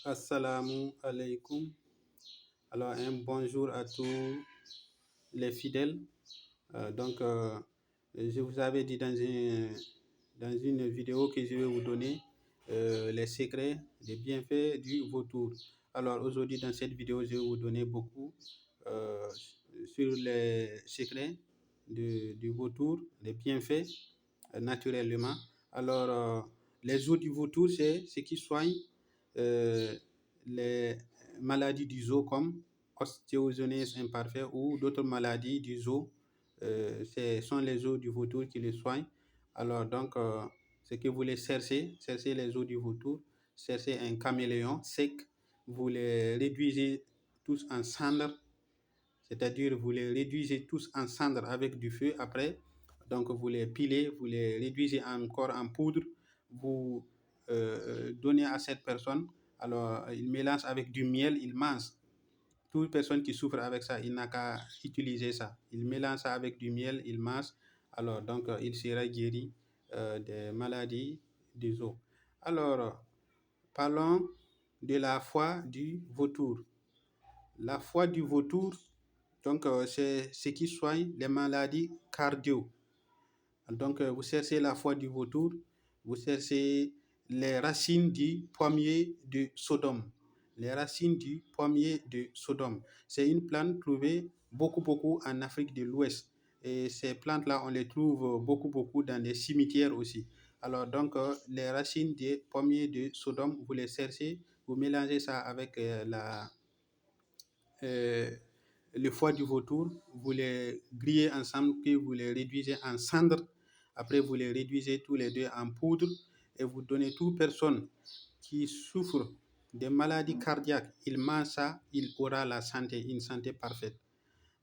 Assalamu alaikum. Alors, un bonjour à tous les fidèles. Je vous avais dit dans une vidéo que je vais vous donner les secrets, les bienfaits du vautour. Alors, aujourd'hui, dans cette vidéo, je vais vous donner beaucoup euh, sur les secrets du vautour, les bienfaits naturellement. Alors, les os du vautour, c'est ce qui soigne euh, les maladies du zoo comme ostéogenèse imparfaite ou d'autres maladies du zoo. Ce sont les os du vautour qui les soignent. Alors, ce que vous les cherchez les os du vautour, cherchez un caméléon sec, vous les réduisez tous en cendres, c'est-à-dire vous les réduisez tous en cendres avec du feu. Après, donc vous les pilez, vous les réduisez encore en poudre, vous donnez à cette personne. Alors, il mélange avec du miel, il mange. Toute personne qui souffre avec ça, il n'a qu'à utiliser ça. Il mélange ça avec du miel, il mange. Alors, il sera guéri des maladies des os. Alors, parlons de la foi du vautour. La foi du vautour, c'est ce qui soigne les maladies cardio. Vous cherchez la foi du vautour, vous cherchez les racines du pommier de Sodome. Les racines du pommier de Sodome. C'est une plante trouvée beaucoup en Afrique de l'Ouest. Et ces plantes-là, on les trouve beaucoup dans les cimetières aussi. Alors, les racines des pommiers de Sodome, vous les cherchez, vous mélangez ça avec le foie du vautour, vous les grillez ensemble, puis vous les réduisez en cendres. Après, vous les réduisez tous les deux en poudre et vous donnez toute personne qui souffre de maladies cardiaques. Il mange ça, il aura la santé, une santé parfaite.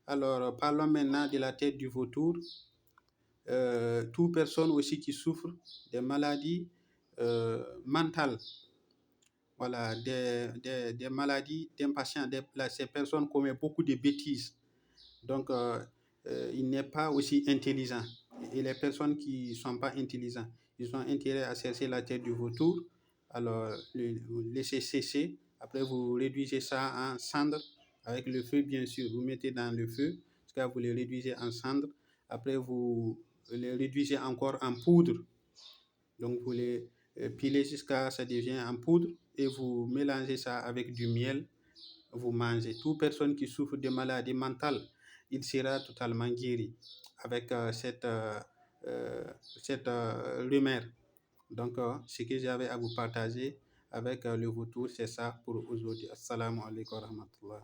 Alors, parlons maintenant de la tête du vautour. Toute personne aussi qui souffre de maladies mentales, voilà, des maladies d'impatience. Ces personnes commettent beaucoup de bêtises. Il n'est pas aussi intelligent. Et les personnes qui ne sont pas intelligentes, ils ont intérêt à chercher la tête du vautour. Alors, vous laissez sécher. Après, vous réduisez ça en cendres avec le feu, bien sûr. Vous mettez dans le feu, jusqu'à vous les réduisez en cendres. Après, vous les réduisez encore en poudre. Donc, vous les pilez jusqu'à ce que ça devienne en poudre et vous mélangez ça avec du miel. Vous mangez. Toute personne qui souffre de maladies mentales, il sera totalement guéri avec cette rumeur. Ce que j'avais à vous partager avec le vautour, c'est ça pour aujourd'hui. Assalamu alaikum wa rahmatullah.